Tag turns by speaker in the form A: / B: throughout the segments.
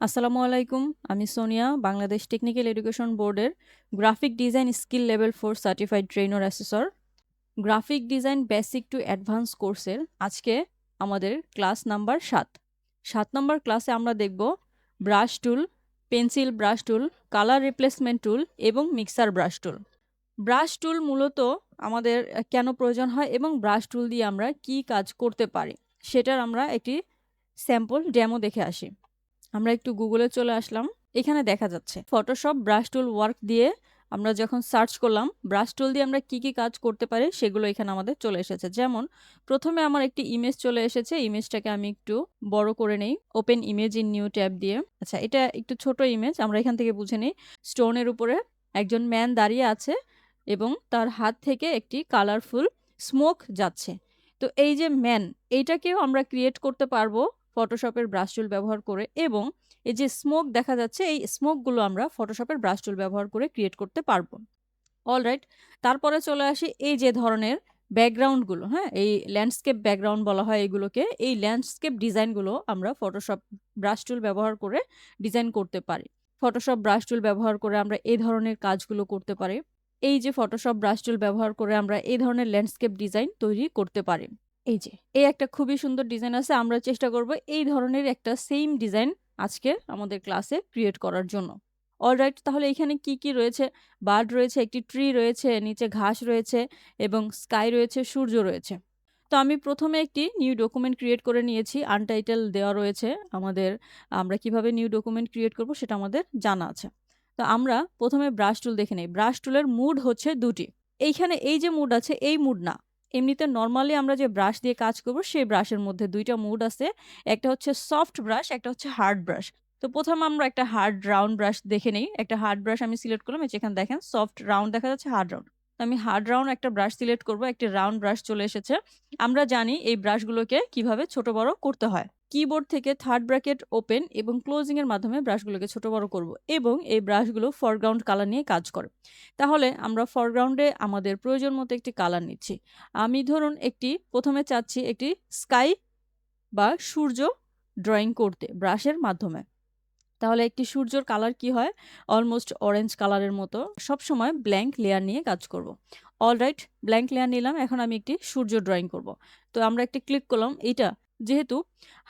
A: আসসালামু আলাইকুম। আমি সোনিয়া, বাংলাদেশ টেকনিক্যাল এডুকেশন বোর্ডের graphic design skill level 4 certified trainer assessor. Graphic design basic to advance কোর্সের আজকে আমাদের ক্লাস নাম্বার ৭। ৭ নম্বর ক্লাসে আমরা দেখব brush tool, pencil brush tool, colour replacement tool এবং mixer brush tool. Brush tool মূলত আমাদের কেন প্রয়োজন হয় এবং ব্রাশ টুল দিয়ে আমরা কি কাজ করতে পারি সেটার আমরা একটি স্যাম্পল ডেমো দেখে আসি। আমরা একটু গুগলে চলে আসলাম। এখানে দেখা যাচ্ছে ফটোশপ ব্রাশ টুল ওয়ার্ক দিয়ে আমরা যখন সার্চ করলাম ব্রাশ টুল দিয়ে আমরা কি কাজ করতে পারি সেগুলো এখানে আমাদের চলে এসেছে। যেমন প্রথমে আমার একটি ইমেজ চলে এসেছে। ইমেজটাকে আমি একটু বড় করে নেই। Open image in new tab দিয়ে। আচ্ছা, এটা একটু ছোট ইমেজ, আমরা এখান থেকে বুঝে নিই। স্টোনের উপরে একজন ম্যান দাঁড়িয়ে আছে এবং তার হাত থেকে একটি কালারফুল স্মোক যাচ্ছে। তো এই যে ম্যান, এইটাকেও আমরা ক্রিয়েট করতে পারবো ফটোশপের ব্রাশ টুল ব্যবহার করে, এবং এই যে স্মোক দেখা যাচ্ছে এই স্মোকগুলো আমরা ফটোশপের ব্রাশ টুল ব্যবহার করে ক্রিয়েট করতে পারবো। অলরাইট, তারপরে চলে আসি এই যে ধরনের ব্যাকগ্রাউন্ডগুলো, হ্যাঁ, এই ল্যান্ডস্কেপ ব্যাকগ্রাউন্ড বলা হয় এগুলোকে। এই ল্যান্ডস্কেপ ডিজাইনগুলো আমরা ফটোশপ ব্রাশ টুল ব্যবহার করে ডিজাইন করতে পারি। ফটোশপ ব্রাশ টুল ব্যবহার করে আমরা এই ধরনের কাজগুলো করতে পারি। এই যে ফটোশপ ব্রাশ টুল ব্যবহার করে আমরা এই ধরনের ল্যান্ডস্কেপ ডিজাইন তৈরি করতে পারি। এই যে এই একটা খুবই সুন্দর ডিজাইন আছে, আমরা চেষ্টা করব এই ধরনের একটা সেম ডিজাইন আজকে আমাদের ক্লাসে ক্রিয়েট করার জন্য। অলরাইট, তাহলে এখানে কি রয়েছে? বার্ড রয়েছে, একটি ট্রি রয়েছে, নিচে ঘাস রয়েছে এবং স্কাই রয়েছে, সূর্য রয়েছে। তো আমি প্রথমে একটি নিউ ডকুমেন্ট ক্রিয়েট করে নিয়েছি। আনটাইটেল দেওয়া রয়েছে আমাদের। আমরা কিভাবে নিউ ডকুমেন্ট ক্রিয়েট করব সেটা আমাদের জানা আছে। তো আমরা প্রথমে ব্রাশ টুল দেখে নেই। ব্রাশ টুলের মুড হচ্ছে দুটি। এইখানে এই যে মুড আছে এই মুড না। এমনিতে নরমালি আমরা যে ব্রাশ দিয়ে কাজ করব সেই ব্রাশের মধ্যে ২ টা মুড আছে। একটা হচ্ছে সফট ব্রাশ, একটা হচ্ছে হার্ড ব্রাশ। তো প্রথমে আমরা একটা হার্ড রাউন্ড ব্রাশ দেখে নেই। একটা হার্ড ব্রাশ আমি সিলেক্ট করলাম। এই যে এখানে দেখেন সফট রাউন্ড দেখা যাচ্ছে, হার্ড রাউন্ড। তো আমি হার্ড রাউন্ড একটা ব্রাশ সিলেক্ট করব। একটি রাউন্ড ব্রাশ চলে এসেছে। আমরা জানি এই ব্রাশগুলোকে কিভাবে ছোট বড় করতে হয়। কিবোর্ড থেকে থার্ড ব্র্যাকেট ওপেন এবং ক্লোজিং এর মাধ্যমে ব্রাশগুলোকে ছোট বড় করব, এবং এই ব্রাশগুলো ফরগ্রাউন্ড কালার নিয়ে কাজ করে। তাহলে আমরা ফরগ্রাউন্ডে আমাদের প্রয়োজন মতো একটি কালার নিচ্ছি। আমি ধরুন প্রথমে চাচ্ছি একটি স্কাই বা সূর্য ড্রয়িং করতে ব্রাশের মাধ্যমে। তাহলে একটি সূর্যর কালার কি হয়? অলমোস্ট অরেঞ্জ কালারের মতো। সবসময় ব্ল্যাঙ্ক লেয়ার নিয়ে কাজ করব। অলরাইট, ব্ল্যাঙ্ক লেয়ার নিলাম। এখন আমি একটি সূর্য ড্রয়িং করব। তো আমরা একটি ক্লিক করলাম। এইটা যেহেতু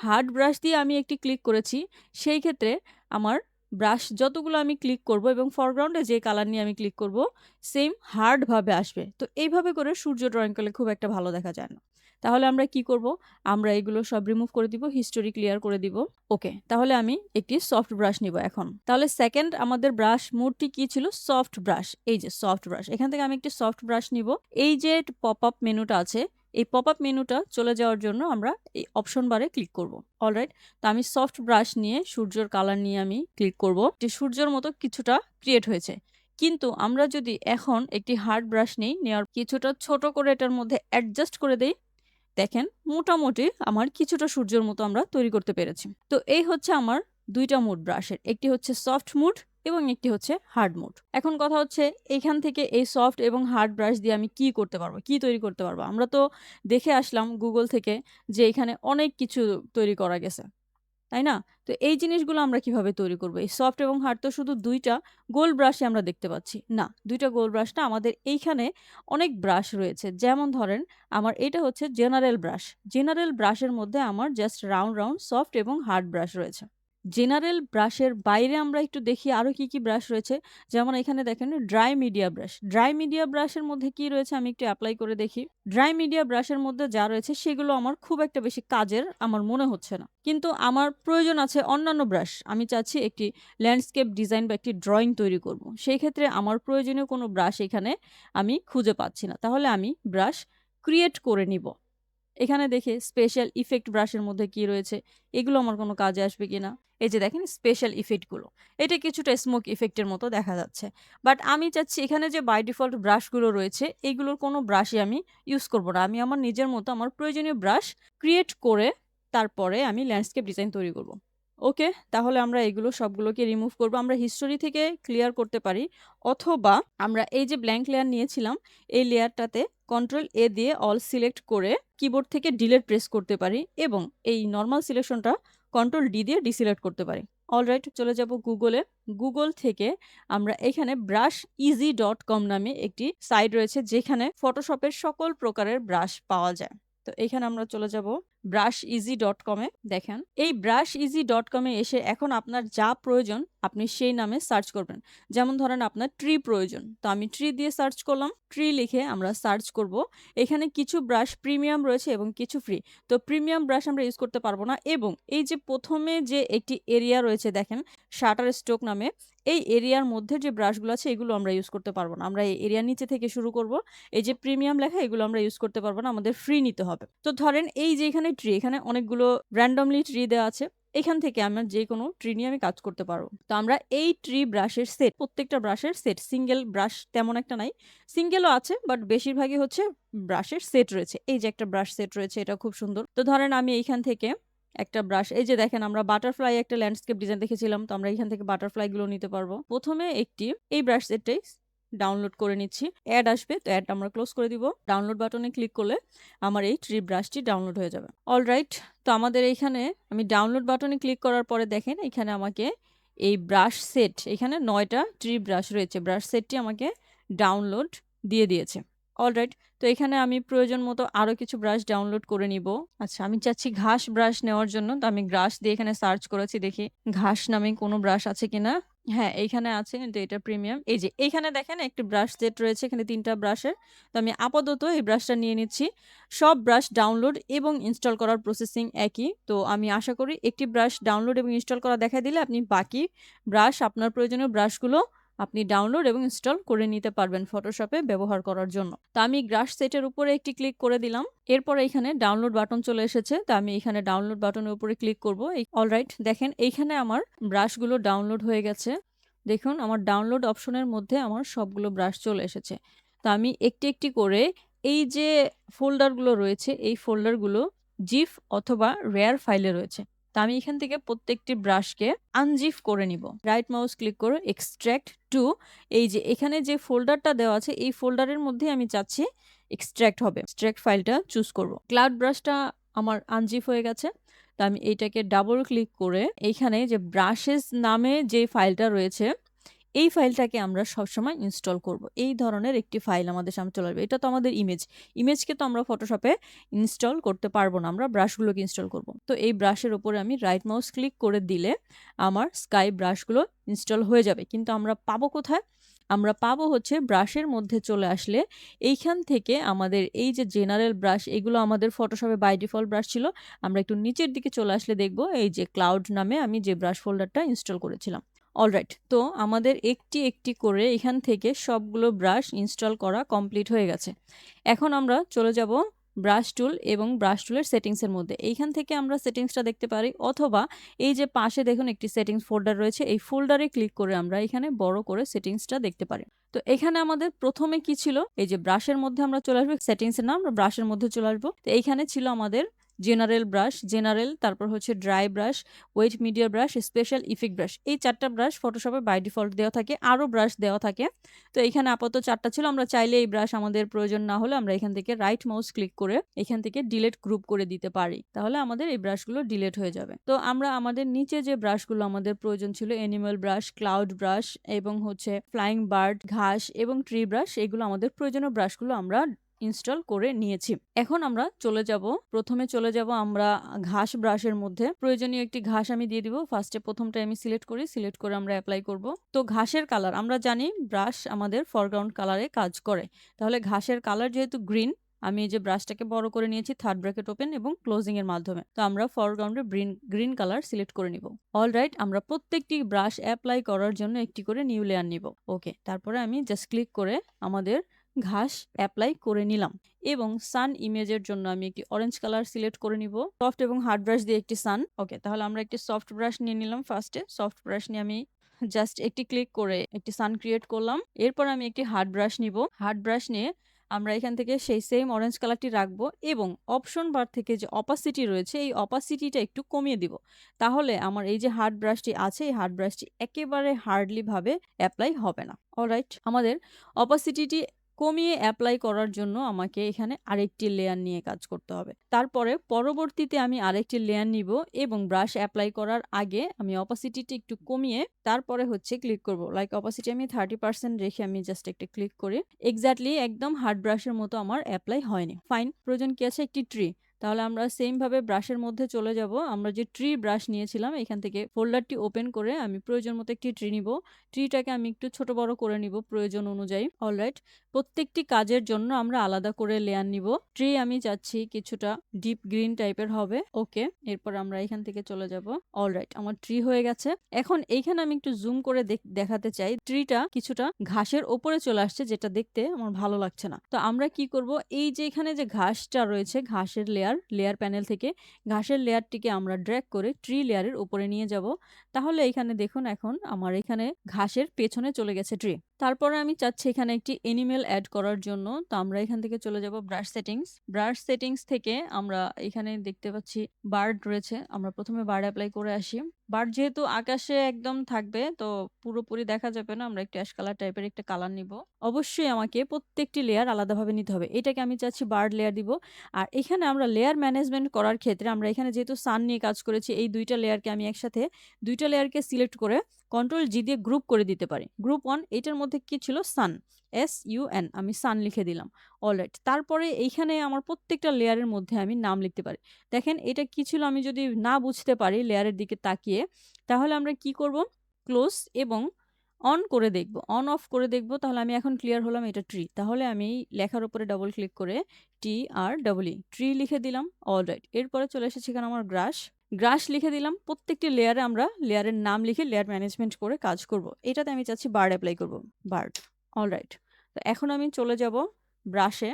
A: হার্ড ব্রাশ দিয়ে আমি একটি ক্লিক করেছি, সেই ক্ষেত্রে আমার ব্রাশ যতগুলো আমি ক্লিক করব এবং ফরগ্রাউন্ডে যে কালার নিয়ে আমি ক্লিক করব সেম হার্ডভাবে আসবে। তো এইভাবে করে সূর্য ড্রয়িং করলে খুব একটা ভালো দেখা যায় না। তাহলে আমরা কি করব? আমরা এগুলো সব রিমুভ করে দিব, হিস্টোরি ক্লিয়ার করে দিব। ওকে, তাহলে আমি একটি সফট ব্রাশ নিব এখন। তাহলে সেকেন্ড আমাদের ব্রাশ মুডটি কি ছিল? Soft brush. এই যে সফট ব্রাশ, এখান থেকে আমি একটি সফট ব্রাশ নিব। এই যে পপ আপ মেনুটা আছে, এই পপ আপ মেনুটা চলে যাওয়ার জন্য আমরা এই অপশন বারে ক্লিক করব। অলরাইট, তো আমি সফট ব্রাশ নিয়ে সূর্যের কালার নিয়ে আমি ক্লিক করব। যে সূর্যের মতো কিছুটা ক্রিয়েট হয়েছে। কিন্তু আমরা যদি এখন একটি হার্ড ব্রাশ নিই, নেওয়ার কিছুটা ছোট করে এটার মধ্যে অ্যাডজাস্ট করে দেই, দেখেন মোটামুটি আমার কিছুটা সূর্যের মতো আমরা তৈরি করতে পেরেছি। তো এই হচ্ছে আমার ২ টা মুড ব্রাশের। একটি হচ্ছে সফট মুড এবং একটি হচ্ছে হার্ড মুড। এখন কথা হচ্ছে এখান থেকে এই সফট এবং হার্ড ব্রাশ দিয়ে আমি কি করতে পারবো? কি তৈরি করতে পারবো? আমরা তো দেখে আসলাম গুগল থেকে যে এখানে অনেক কিছু তৈরি করা গেছে। তাই না? তো এই জিনিসগুলো আমরা কিভাবে তৈরি করব? এই সফট এবং হার্ড তো শুধু ২ টা গোল ব্রাশই আমরা দেখতে পাচ্ছি। না, ২ টা গোল ব্রাশ না, আমাদের এইখানে অনেক ব্রাশ রয়েছে। যেমন ধরেন আমার এটা হচ্ছে জেনারেল ব্রাশ। জেনারেল ব্রাশের মধ্যে আমার জাস্ট রাউন্ড সফট এবং হার্ড ব্রাশ রয়েছে। জেনারেল ব্রাশের বাইরে আমরা একটু দেখি আরো কি ব্রাশ রয়েছে। যেমন এখানে দেখেন dry media brush. Dry media ব্রাশের মধ্যে কি রয়েছে আমি একটু এপ্লাই করে দেখি। ড্রাই মিডিয়া ব্রাশের মধ্যে যা রয়েছে সেগুলো আমার খুব একটা বেশি কাজের আমার মনে হচ্ছে না। কিন্তু আমার প্রয়োজন আছে অন্যান্য ব্রাশ। আমি চাচ্ছি একটি ল্যান্ডস্কেপ ডিজাইন বা একটি ড্রইং তৈরি করব। সেই ক্ষেত্রে আমার প্রয়োজনীয় কোনো ব্রাশ এখানে আমি খুঁজে পাচ্ছি না। তাহলে আমি ব্রাশ ক্রিয়েট করে নিব। এখানে দেখে স্পেশাল ইফেক্ট ব্রাশের মধ্যে কি রয়েছে, এগুলো আমার কোনো কাজে আসবে কিনা। এই যে দেখেন স্পেশাল ইফেক্টগুলো, এটা কিছুটা স্মোক ইফেক্টের মতো দেখা যাচ্ছে। বাট আমি চাচ্ছি এখানে যে বাই ডিফল্ট ব্রাশগুলো রয়েছে এগুলোর কোনো ব্রাশই আমি ইউজ করব না। আমি আমার নিজের মতো আমার প্রয়োজনীয় ব্রাশ ক্রিয়েট করে তারপরে আমি ল্যান্ডস্কেপ ডিজাইন তৈরি করব। ওকে, তাহলে আমরা এগুলো সবগুলোকে রিমুভ করব। আমরা হিস্টোরি থেকে ক্লিয়ার করতে পারি, অথবা আমরা এই যে ব্ল্যাঙ্ক লেয়ার নিয়েছিলাম এই লেয়ারটাতে কন্ট্রোল এ দিয়ে অল সিলেক্ট করে কিবোর্ড থেকে ডিলিট প্রেস করতে পারি, এবং এই নরমাল সিলেকশনটা কন্ট্রোল ডি দিয়ে ডিসিলেক্ট করতে পারি। অলরাইট, চলে যাব গুগলে। গুগল থেকে আমরা এখানে brusheasy.com নামে একটি সাইট রয়েছে যেখানে ফটোশপের সকল প্রকারের ব্রাশ পাওয়া যায়। তো এখানে আমরা চলে যাব brusheasy.com এ। দেখেন এই brusheasy.com এ এসে এখন আপনার যা প্রয়োজন আপনি সেই নামে সার্চ করবেন। যেমন ধরেন আপনার ট্রি প্রয়োজন, তো আমি ট্রি দিয়ে সার্চ করলাম। ট্রি লিখে আমরা সার্চ করব। এখানে কিছু ব্রাশ প্রিমিয়াম রয়েছে এবং কিছু ফ্রি। তো প্রিমিয়াম ব্রাশ আমরা ইউজ করতে পারবো না, এবং এই যে প্রথমে যে একটি এরিয়া রয়েছে দেখেন শাটার স্ট্রোক নামে, এই এরিয়ার মধ্যে যে ব্রাশগুলো আছে এগুলো আমরা ইউজ করতে পারবো না। আমরা এই এরিয়ার নিচে থেকে শুরু করব। এই যে প্রিমিয়াম লেখা এগুলো আমরা ইউজ করতে পারবো না, আমাদের ফ্রি নিতে হবে। তো ধরেন এই যে এখানে ট্রি, এখানে অনেকগুলো র্যান্ডমলি ট্রি দেওয়া আছে, এখান থেকে আমরা যে কোনো ট্রি নিয়ে আমি কাজ করতে পারবো। তো আমরা এই ট্রি ব্রাশের সেট, প্রত্যেকটা ব্রাশের সেট, সিঙ্গেল ব্রাশ তেমন একটা নাই, সিঙ্গেলও আছে বাট বেশিরভাগই হচ্ছে ব্রাশের সেট রয়েছে। এই যে একটা ব্রাশ সেট রয়েছে, এটা খুব সুন্দর। তো ধরেন আমি এইখান থেকে একটা ব্রাশ, এই যে দেখেন আমরা বাটারফ্লাই একটা ল্যান্ডস্কেপ ডিজাইন দেখেছিলাম, তো আমরা এখান থেকে বাটারফ্লাই গুলো নিতে পারবো। প্রথমে একটি এই ব্রাশ সেটটাই ডাউনলোড করে নিচ্ছি। অ্যাড আসবে, তো অ্যাড আমরা ক্লোজ করে দিব। ডাউনলোড বাটনে ক্লিক করলে আমার এই ট্রি ব্রাশটি ডাউনলোড হয়ে যাবে। অলরাইট, তো আমাদের এইখানে আমি ডাউনলোড বাটনে ক্লিক করার পরে দেখেন এখানে আমাকে এই ব্রাশ সেট, এখানে 9টা ট্রি ব্রাশ রয়েছে, ব্রাশ সেটটি আমাকে ডাউনলোড দিয়ে দিয়েছে। অলরাইট, তো এখানে আমি প্রয়োজন মতো আরো কিছু ব্রাশ ডাউনলোড করে নিব। আচ্ছা, আমি চাচ্ছি ঘাস ব্রাশ নেওয়ার জন্য, তো আমি ঘাস দিয়ে এখানে সার্চ করেছি, দেখি ঘাস নামে কোনো ব্রাশ আছে কিনা। হ্যাঁ, এইখানে আছে, কিন্তু এটা প্রিমিয়াম। এই যে এইখানে দেখেন একটি ব্রাশ সেট রয়েছে, এখানে 3টা ব্রাশের। তো আমি আপাতত এই ব্রাশটা নিয়ে নিচ্ছি। সব ব্রাশ ডাউনলোড এবং ইনস্টল করার প্রসেসিং একই। তো আমি আশা করি একটি ব্রাশ ডাউনলোড এবং ইনস্টল করা দেখাই দিলে আপনি বাকি ব্রাশ, আপনার প্রয়োজনীয় ব্রাশগুলো আপনি ডাউনলোড এবং ইনস্টল করে নিতে পারবেন ফটোশপে ব্যবহার করার জন্য। তো আমি ব্রাশ সেটের উপরে একটি ক্লিক করে দিলাম। এরপর এখানে ডাউনলোড বাটন চলে এসেছে, তো আমি এখানে ডাউনলোড বাটনের উপরে ক্লিক করব। অলরাইট, দেখেন এইখানে আমার ব্রাশগুলো ডাউনলোড হয়ে গেছে। দেখুন আমার ডাউনলোড অপশনের মধ্যে আমার সবগুলো ব্রাশ চলে এসেছে। তো আমি একটি একটি করে এই যে ফোল্ডারগুলো রয়েছে, এই ফোল্ডারগুলো জিফ অথবা রেয়ার ফাইলে রয়েছে। তো আমি এখান থেকে প্রত্যেকটি ব্রাশকে আনজিফ করে নিব। রাইট মাউস ক্লিক করে এক্সট্রাক্ট টু, এই যে এখানে যে ফোল্ডারটা দেওয়া আছে এই ফোল্ডারের মধ্যে আমি চাচ্ছি এক্সট্রাক্ট হবে। এক্সট্রাক্ট ফাইলটা চুজ করব। ক্লাউড ব্রাশটা আমার আনজিফ হয়ে গেছে, তো আমি এইটাকে ডাবল ক্লিক করে এইখানে যে ব্রাশেস নামে যে ফাইলটা রয়েছে এই ফাইলটাকে আমরা সবসময় ইনস্টল করব। এই ধরনের একটি ফাইল আমাদের সামনে চলে আসবে। এটা তো আমাদের ইমেজকে তো আমরা ফটোশপে ইনস্টল করতে পারবো না, আমরা ব্রাশগুলোকে ইনস্টল করব। তো এই ব্রাশের উপরে আমি রাইট মাউস ক্লিক করে দিলে আমার স্কাই ব্রাশগুলো ইনস্টল হয়ে যাবে। কিন্তু আমরা পাবো কোথায়? আমরা পাবো হচ্ছে ব্রাশের মধ্যে চলে আসলে এইখান থেকে আমাদের এই যে জেনারেল ব্রাশ, এগুলো আমাদের ফটোশপে বাই ডিফল্ট ব্রাশ ছিল। আমরা একটু নিচের দিকে চলে আসলে দেখব এই যে ক্লাউড নামে আমি যে ব্রাশ ফোল্ডারটা ইনস্টল করেছিলাম। অলরাইট, তো আমাদের একটি একটি করে এখান থেকে সবগুলো ব্রাশ ইনস্টল করা কমপ্লিট হয়ে গেছে। এখন আমরা চলে যাব ব্রাশ টুল এবং ব্রাশ টুলের সেটিংসের মধ্যে। এইখান থেকে আমরা সেটিংসটা দেখতে পারি, অথবা এই যে পাশে দেখুন একটি সেটিংস ফোল্ডার রয়েছে, এই ফোল্ডারে ক্লিক করে আমরা এখানে বড় করে সেটিংসটা দেখতে পারি। তো এখানে আমাদের প্রথমে কি ছিল, এই যে ব্রাশের মধ্যে আমরা চলে আসবো, সেটিংসের নাম আমরা ব্রাশের মধ্যে চলে আসবো। তো এইখানে ছিল আমাদের জেনারেল ব্রাশ, জেনারেল, তারপর হচ্ছে dry brush, wet media brush, special effect brush. এই 4টা ব্রাশ ফটোশপে বাই ডিফল্ট দেওয়া থাকে, আরও ব্রাশ দেওয়া থাকে। তো এখানে আপাতত 4টা ছিল। আমরা চাইলে এই ব্রাশ আমাদের প্রয়োজন না হলে আমরা এখান থেকে রাইট মাউস ক্লিক করে এখান থেকে ডিলিট গ্রুপ করে দিতে পারি, তাহলে আমাদের এই ব্রাশগুলো ডিলিট হয়ে যাবে। তো আমরা আমাদের নিচে যে ব্রাশগুলো আমাদের প্রয়োজন ছিল, অ্যানিমাল ব্রাশ, ক্লাউড ব্রাশ এবং হচ্ছে ফ্লাইং বার্ড, ঘাস এবং ট্রি ব্রাশ, এগুলো আমাদের প্রয়োজনীয় ব্রাশগুলো আমরা ইনস্টল করে নিয়েছি। এখন আমরা প্রথমে চলে যাব আমরা ঘাস ব্রাশের মধ্যে। প্রয়োজনীয় একটি ঘাস আমি দিয়ে দিব। ফার্স্টে প্রথমটা আমি সিলেক্ট করে আমরা অ্যাপ্লাই করব। তো ঘাসের কালার আমরা জানি ব্রাশ আমাদের ফরগ্রাউন্ড কালারে কাজ করে, তাহলে ঘাসের কালার যেহেতু গ্রিন, আমি এই যে ব্রাশটাকে বড় করে নিয়েছি থার্ড ব্র্যাকেট ওপেন এবং ক্লোজিং এর মাধ্যমে। তো আমরা ফরগ্রাউন্ডে গ্রিন কালার সিলেক্ট করে নিব। অলরাইট, আমরা প্রত্যেকটি ব্রাশ অ্যাপ্লাই করার জন্য একটি করে নিউ লেয়ার নিব। ওকে, তারপরে আমি জাস্ট ক্লিক করে আমাদের ঘাস অ্যাপ্লাই করে নিলাম, এবং সান ইমেজের জন্য আমি একটি অরেঞ্জ কালার সিলেক্ট করে নিব। সফট এবং হার্ড ব্রাশ দিয়ে একটি সান। ওকে, তাহলে আমরা একটি সফট ব্রাশ নিয়ে নিলাম। ফার্স্টে সফট ব্রাশ নিয়ে আমি জাস্ট একটি ক্লিক করে একটি সান ক্রিয়েট করলাম। এরপর আমি একটি হার্ড ব্রাশ নিব। হার্ড ব্রাশ নিয়ে আমরা এখান থেকে সেই সেম অরেঞ্জ কালারটি রাখবো, এবং অপশন বার থেকে যে অপাসিটি রয়েছে এই অপাসিটিটা একটু কমিয়ে দিব। তাহলে আমার এই যে হার্ড ব্রাশটি আছে এই হার্ড ব্রাশটি একেবারে হার্ডলি ভাবে অ্যাপ্লাই হবে না। অলরাইট, আমাদের অপাসিটিটি কমিয়ে অ্যাপ্লাই করার জন্য আমাকে এখানে আরেকটি লেয়ার নিয়ে কাজ করতে হবে। তারপরে পরবর্তীতে আমি আরেকটি লেয়ার নিব এবং ব্রাশ অ্যাপ্লাই করার আগে আমি অপাসিটিটা একটু কমিয়ে তারপরে হচ্ছে ক্লিক করব। লাইক অপাসিটি আমি 30% রেখে আমি জাস্ট একটা ক্লিক করি। এক্সাক্টলি একদম হার্ড ব্রাশের মতো আমার অ্যাপ্লাই হয়নি। ফাইন, প্রয়োজন কি আছে? একটি ট্রি। তাহলে আমরা সেম ভাবে ব্রাশের মধ্যে চলে যাব। আমরা যে ট্রি ব্রাশ নিয়েছিলাম এখান থেকে ফোল্ডারটি ওপেন করে আমি প্রয়োজন মতো একটি ট্রি নিব। ট্রিটাকে আমি একটু ছোট বড় করে নিব প্রয়োজন অনুযায়ী। অলরাইট, প্রত্যেকটি কাজের জন্য আমরা আলাদা করে লেয়ার নিব। ট্রি আমি চাচ্ছি কিছুটা ডিপ গ্রিন টাইপের হবে। ওকে, এরপর আমরা এখান থেকে চলে যাব। অলরাইট, আমার ট্রি হয়ে গেছে। এখন এইখানে আমি একটু জুম করে দেখাতে চাই ট্রিটা কিছুটা ঘাসের ওপরে চলে আসছে, যেটা দেখতে আমার ভালো লাগছে না। তো আমরা কি করব, এই যে এখানে যে ঘাসটা রয়েছে, ঘাসের লেয়ার প্যানেল থেকে ঘাসের লেয়ারটিকে আমরা ড্র্যাগ করে ট্রি লেয়ারের উপরে নিয়ে যাব। তাহলে এখানে দেখুন এখন আমার এখানে ঘাসের পেছনে চলে গেছে ট্রি। তারপরে আমি চাচ্ছি এখানে একটি অ্যানিমেল অ্যাড করার জন্য। তো আমরা এখান থেকে চলে যাব ব্রাশ সেটিংস। ব্রাশ সেটিংস থেকে আমরা এখানে দেখতে পাচ্ছি বার্ড রয়েছে। আমরা প্রথমে বার্ড অ্যাপ্লাই করে আসি। বার্ড যেহেতু আকাশে একদম থাকবে তো পুরোপুরি দেখা যাবে না, আমরা একটু অ্যাশ কালার টাইপের একটা কালার নিব। অবশ্যই আমাকে প্রত্যেকটি লেয়ার আলাদাভাবে নিতে হবে। এটাকে আমি চাচ্ছি বার্ড লেয়ার দিব। আর এখানে আমরা লেয়ার ম্যানেজমেন্ট করার ক্ষেত্রে আমরা এখানে যেহেতু সান নিয়ে কাজ করেছি, এই দুইটা লেয়ারকে আমি একসাথে দুইটা লেয়ারকে সিলেক্ট করে কন্ট্রোল জি দিয়ে গ্রুপ করে দিতে পারি। গ্রুপ 1 এটার মধ্যে কি ছিল? সান, SUN, আমি সান লিখে দিলাম। অলরাইট, তারপরে এইখানে আমার প্রত্যেকটা লেয়ারের মধ্যে আমি নাম লিখতে পারি। দেখেন এটা কি ছিল আমি যদি না বুঝতে পারি লেয়ারের দিকে তাকিয়ে, তাহলে আমরা কি করব, ক্লোজ এবং অন করে দেখব, অন অফ করে দেখব। তাহলে আমি এখন ক্লিয়ার হলাম এটা ট্রি। তাহলে আমি লেখার উপরে ডাবল ক্লিক করে TREE ট্রি লিখে দিলাম। অলরাইট, এরপরে চলে এসেছে এখানে আমার গ্রাস লিখে দিলাম। প্রত্যেকটি লেয়ারে আমরা লেয়ারের নাম লিখে লেয়ার ম্যানেজমেন্ট করে কাজ করব। এটাতে আমি চাচ্ছি বার্ড অ্যাপ্লাই করব, বার্ড। অলরাইট, তো এখন আমি চলে যাব ব্রাশে।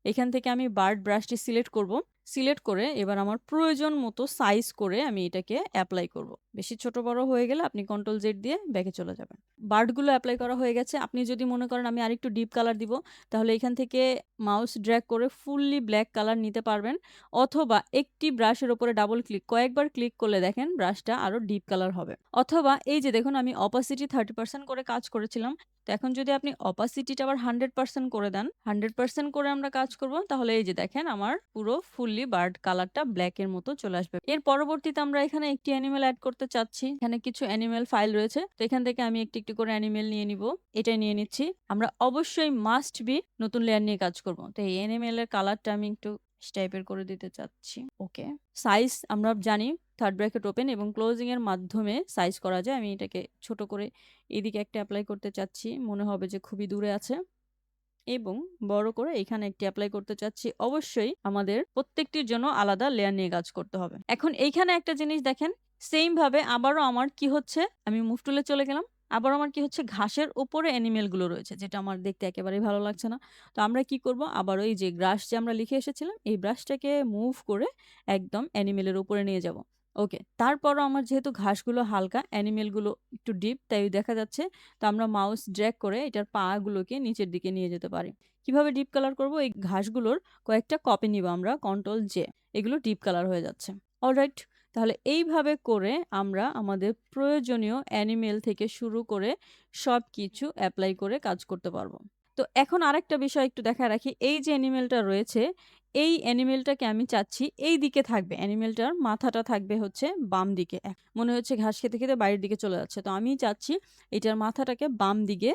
A: এখান থেকে আমি বার্ড ব্রাশটি সিলেক্ট করব। সিলেক্ট করে এবার আমার প্রয়োজন মতো সাইজ করে আমি এটাকে অ্যাপ্লাই করব। বেশি ছোট বড় হয়ে গেলে আপনি কন্ট্রোল জেড দিয়ে ব্যাকে চলে যাবেন। বার্ডগুলো অ্যাপ্লাই করা হয়ে গেছে। আপনি যদি মনে করেন আমি আরেকটু ডিপ কালার দিব, তাহলে এখান থেকে মাউস ড্র্যাগ করে ফুললি ব্ল্যাক কালার নিতে পারবেন, অথবা একটি ব্রাশের উপরে ডাবল ক্লিক কয়েকবার ক্লিক করলে দেখেন ব্রাশটা আরো ডিপ কালার হবে। অথবা এই যে দেখুন আমি অপাসিটি 30% করে কাজ করেছিলাম। তো এখন যদি আপনি অপাসিটিটা আবার 100% করে দেন, 100% করে আমরা কাজ করব, তাহলে এই যে দেখেন আমার পুরো ফুললি বার্ড কালারটা ব্ল্যাক এর মতো চলে আসবে। এর পরবর্তীতে আমরা এখানে একটি অ্যানিমেল অ্যাড করতে চাচ্ছি। এখানে কিছু অ্যানিমেল ফাইল রয়েছে, তো এখান থেকে আমি একটি একটি করে অ্যানিমেল নিয়ে নিব। এটাই নিয়ে নিচ্ছি। আমরা অবশ্যই মাস্ট বি নতুন লেয়ার নিয়ে কাজ করব। তো এই অ্যানিমেল এর কালারটা আমি একটু টাইপের করে দিতে চাচ্ছি। ওকে, সাইজ আমরা জানি থার্ড ব্র্যাকেট ওপেন এবং ক্লোজিং এর মাধ্যমে সাইজ করা যায়। আমি এটাকে ছোট করে এদিকে একটা অ্যাপ্লাই করতে চাচ্ছি, মনে হবে যে খুবই দূরে আছে, এবং বড় করে এখানে একটি অ্যাপ্লাই করতে চাচ্ছি। অবশ্যই আমাদের প্রত্যেকটির জন্য আলাদা লেয়ার নিয়ে কাজ করতে হবে। এখন এইখানে একটা জিনিস দেখেন, সেম ভাবে আবারও আমার কি হচ্ছে, আমি মুভ টুলে চলে গেলাম। আবার আমার কি হচ্ছে, ঘাসের উপরে অ্যানিমেল গুলো রয়েছে, যেটা আমার দেখতে একেবারেই ভালো লাগছে না। তো আমরা কি করব, আবার ওই যে ব্রাশ যে আমরা লিখে এসেছিলাম এই ব্রাশটাকে মুভ করে একদম অ্যানিমেলের উপরে নিয়ে যাব। ওকে, তারপরও আমার যেহেতু ঘাসগুলো হালকা, অ্যানিমেলগুলো একটু ডিপ তাই দেখা যাচ্ছে। তো আমরা মাউস ড্র্যাগ করে এটার পা গুলোকে নিচের দিকে নিয়ে যেতে পারি। কিভাবে ডিপ কালার করব, এই ঘাসগুলোর কয়েকটা কপি নিব আমরা, কন্ট্রোল জে, এগুলো ডিপ কালার হয়ে যাচ্ছে। অলরাইট, তাহলে এইভাবে করে আমরা আমাদের প্রয়োজনীয় অ্যানিমেল থেকে শুরু করে সব কিছু অ্যাপ্লাই করে কাজ করতে পারবো। তো এখন আরেকটা বিষয় একটু দেখায় রাখি, এই যে অ্যানিমেলটা রয়েছে এই অ্যানিমেলটাকে আমি চাচ্ছি এই দিকে থাকবে, অ্যানিমেলটার মাথাটা থাকবে হচ্ছে বাম দিকে। মনে হচ্ছে ঘাস খেতে খেতে বাইরের দিকে চলে যাচ্ছে, তো আমি চাচ্ছি এটার মাথাটাকে বাম দিকে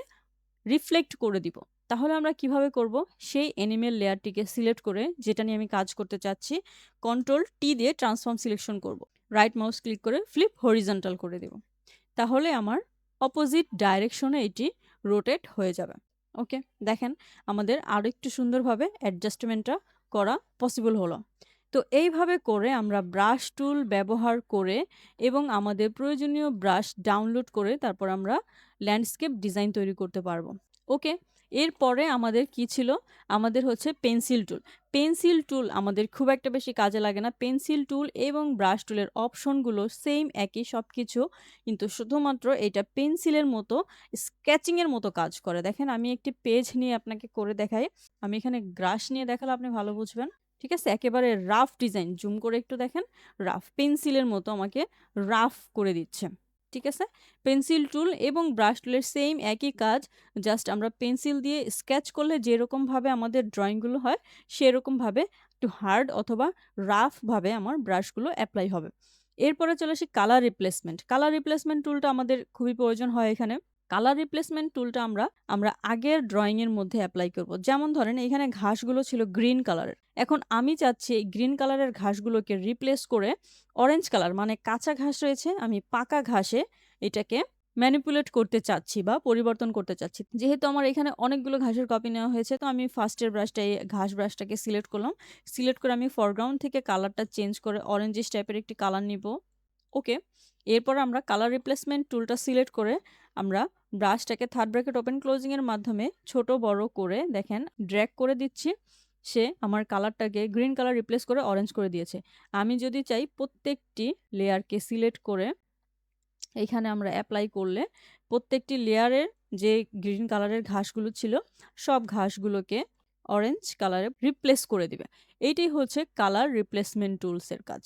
A: রিফ্লেক্ট করে দিব। তাহলে আমরা কিভাবে করব, সেই অ্যানিমেল লেয়ারটিকে সিলেক্ট করে যেটা নিয়ে আমি কাজ করতে চাচ্ছি, কন্ট্রোল টি দিয়ে ট্রান্সফর্ম সিলেকশন করব। রাইট মাউস ক্লিক করে ফ্লিপ হরিজন্টাল করে দেব। তাহলে আমার অপোজিট ডাইরেকশনে এটি রোটেট হয়ে যাবে। ওকে, দেখেন আমাদের আরো একটু সুন্দরভাবে অ্যাডজাস্টমেন্টটা করা পসিবল হলো। তো এইভাবে করে আমরা ব্রাশ টুল ব্যবহার করে এবং আমাদের প্রয়োজনীয় ব্রাশ ডাউনলোড করে তারপর আমরা ল্যান্ডস্কেপ ডিজাইন তৈরি করতে পারবো। ওকে, এরপরে আমাদের কি ছিল, আমাদের হচ্ছে পেন্সিল টুল। পেন্সিল টুল আমাদের খুব একটা বেশি কাজে লাগে না। পেন্সিল টুল এবং ব্রাশ টুলের অপশনগুলো সেম একই সব কিছু, কিন্তু শুধুমাত্র এটা পেন্সিলের মতো স্কেচিংয়ের মতো কাজ করে। দেখেন আমি একটি পেজ নিয়ে আপনাকে করে দেখাই। আমি এখানে গ্রাস নিয়ে দেখালে আপনি ভালো বুঝবেন। ঠিক আছে, একেবারে রাফ ডিজাইন, জুম করে একটু দেখেন, রাফ পেন্সিলের মতো আমাকে রাফ করে দিচ্ছে। ঠিক আছে? পেন্সিল টুল এবং ব্রাশ টুলের সেম একই কাজ। জাস্ট আমরা পেন্সিল দিয়ে স্কেচ করলে যেরকমভাবে আমাদের ড্রইংগুলো হয়, সেরকমভাবে একটু হার্ড অথবা রাফভাবে আমার ব্রাশগুলো এপ্লাই হবে। এরপরে চলে আসি কালার রিপ্লেসমেন্ট। কালার রিপ্লেসমেন্ট টুলটা আমাদের খুবই প্রয়োজন হয় এখানে। কালার রিপ্লেসমেন্ট টুলটা আমরা আগের ড্রইং এর মধ্যে এপ্লাই করব। যেমন ধরেন এখানে ঘাসগুলো ছিল গ্রিন কালারের। এখন আমি চাচ্ছি এই গ্রিন কালারের ঘাসগুলোকে রিপ্লেস করে অরেঞ্জ কালার মানে কাঁচা ঘাস রয়েছে, আমি পাকা ঘাসে এটাকে ম্যানিপুলেট করতে চাচ্ছি বা পরিবর্তন করতে চাচ্ছি। যেহেতু আমার এখানে অনেকগুলো ঘাসের কপি নেওয়া হয়েছে, তো আমি ফার্স্টের ব্রাশটা এই ঘাস ব্রাশটাকে সিলেক্ট করলাম। সিলেক্ট করে আমি ফরগ্রাউন্ড থেকে কালারটা চেঞ্জ করে অরেঞ্জিশ টাইপের একটি কালার নিব। ওকে। এরপর আমরা কালার রিপ্লেসমেন্ট টুলটা সিলেক্ট করে আমরা ব্রাশটাকে থার্ড ব্র্যাকেট ওপেন ক্লোজিং এর মাধ্যমে ছোট বড় করে দেখেন ড্র্যাগ করে দিচ্ছি। সে আমার কালারটাকে গ্রিন কালার রিপ্লেস করে অরেঞ্জ করে দিয়েছে। আমি যদি চাই প্রত্যেকটি লেয়ারকে সিলেক্ট করে এইখানে আমরা অ্যাপ্লাই করলে প্রত্যেকটি লেয়ারের যে গ্রিন কালারের ঘাসগুলো ছিল সব ঘাসগুলোকে অরেঞ্জ কালারে রিপ্লেস করে দিবে। এইটাই হচ্ছে কালার রিপ্লেসমেন্ট টুলসের কাজ।